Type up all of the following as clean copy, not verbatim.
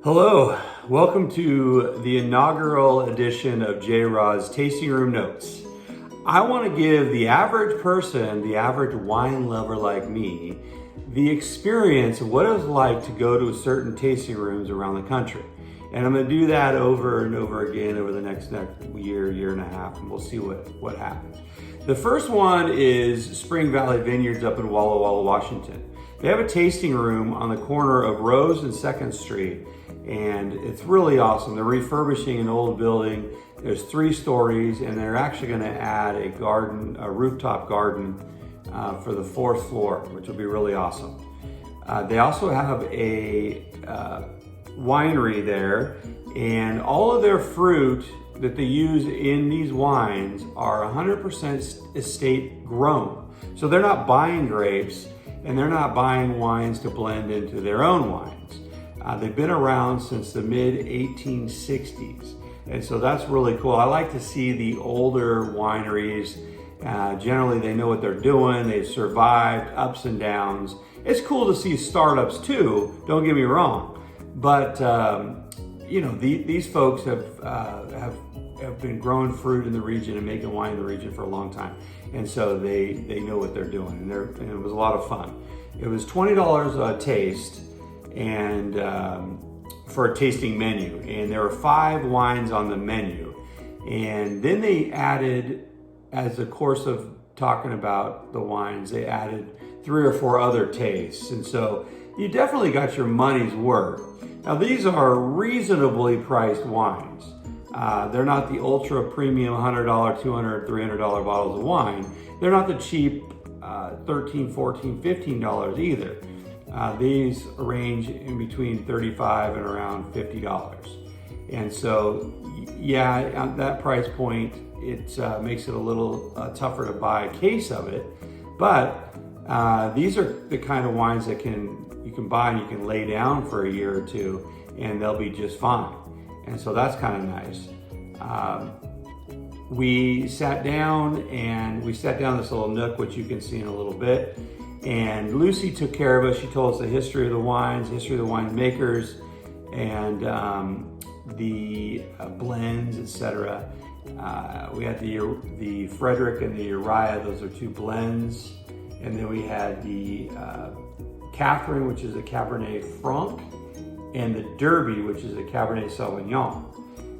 Hello, welcome to the inaugural edition of JRods Tasting Room Notes. I want to give the average person, the average wine lover like me, the experience of what it was like to go to certain tasting rooms around the country. And I'm going to do that over and over again over the next year and a half, and we'll see what happens. The first one is Spring Valley Vineyards up in Walla Walla, Washington. They have a tasting room on the corner of Rose and 2nd Street, and it's really awesome. They're refurbishing an old building. There's 3 stories, and they're actually going to add a rooftop garden for the 4th floor, which will be really awesome. They also have a winery there, and all of their fruit that they use in these wines are 100% estate grown. So they're not buying grapes, and they're not buying wines to blend into their own wines. They've been around since the mid-1860s, and so that's really cool. I like to see the older wineries. Generally, they know what they're doing. They've survived ups and downs. It's cool to see startups too, don't get me wrong, but these folks have been growing fruit in the region and making wine in the region for a long time, and so they know what they're doing, and it was a lot of fun. It was $20 a taste, and for a tasting menu, and there were 5 wines on the menu, and then they added, as the course of talking about the wines, they added 3 or 4 other tastes, and so you definitely got your money's worth. Now these are reasonably priced wines. They're not the ultra premium $100, $200, $300 bottles of wine. They're not the cheap $13, $14, $15 either. These range in between $35 and around $50. And so, yeah, at that price point, it makes it a little tougher to buy a case of it. But these are the kind of wines that you can buy and you can lay down for a year or two, and they'll be just fine. And so that's kind of nice. We sat down in this little nook, which you can see in a little bit. And Lucy took care of us. She told us the history of the wines, history of the winemakers, and the blends, etc. We had the Frederick and the Uriah. Those are 2 blends. And then we had the Catherine, which is a Cabernet Franc, and the Derby, which is a Cabernet Sauvignon.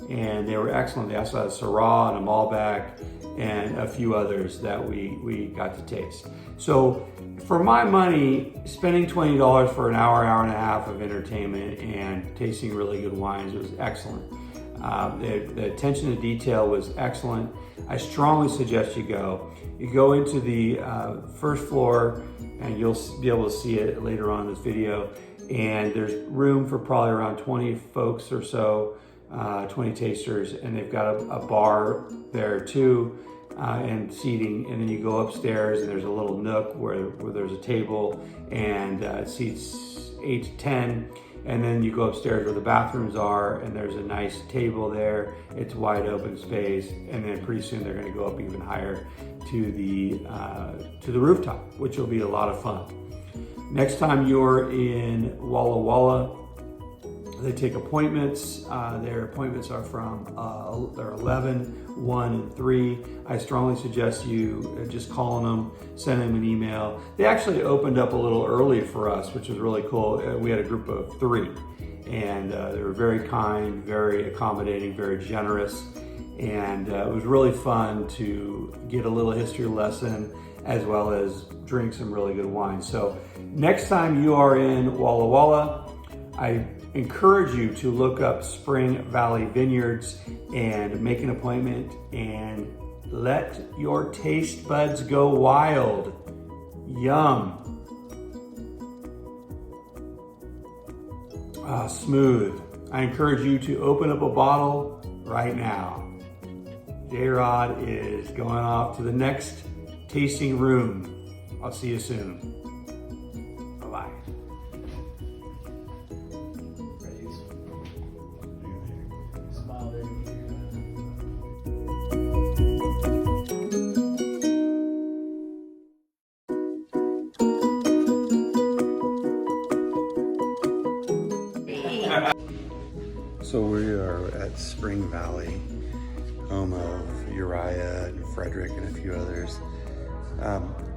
And they were excellent. They also had a Syrah and a Malbec and a few others that we got to taste. So for my money, spending $20 for an hour and a half of entertainment and tasting really good wines was excellent. The attention to detail was excellent. I strongly suggest you go. You go into the 1st floor, and you'll be able to see it later on in this video. And there's room for probably around 20 folks or so, 20 tasters, and they've got a bar there too, and seating. And then you go upstairs, and there's a little nook where there's a table, and it seats 8 to 10. And then you go upstairs where the bathrooms are, and there's a nice table there. It's wide open space, and then pretty soon they're going to go up even higher to the rooftop, which will be a lot of fun. Next time you're in Walla Walla, they take appointments. Their appointments are from they're 11, 1, and 3. I strongly suggest you just calling them, send them an email. They actually opened up a little early for us, which was really cool. We had a group of 3, and they were very kind, very accommodating, very generous, and it was really fun to get a little history lesson as well as drink some really good wine. So next time you are in Walla Walla, I encourage you to look up Spring Valley Vineyards and make an appointment and let your taste buds go wild. Yum. Smooth. I encourage you to open up a bottle right now. JRod is going off to the next tasting room. I'll see you soon. Bye-bye. So we are at Spring Valley, home of Uriah and Frederick and a few others.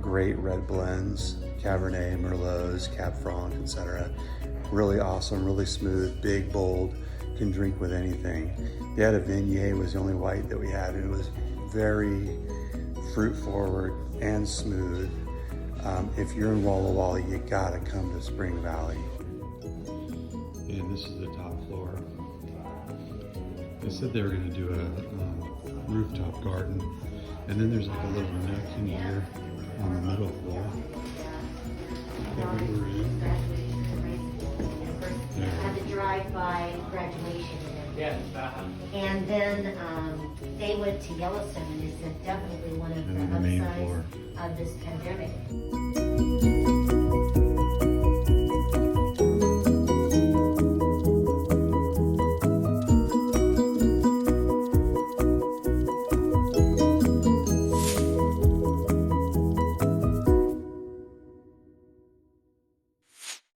Great red blends, Cabernet, Merlots, Cab Franc, etc. Really awesome, really smooth, big, bold, can drink with anything. They had a Viognier, was the only white that we had, and it was very fruit forward and smooth. If you're in Walla Walla, you gotta come to Spring Valley. And this is the top floor. They said they were gonna do a rooftop garden, and then there's like a little nook in here on the middle floor. Had the drive-by graduation. And then they went to Yellowstone, and it's definitely one of the upsides of this pandemic.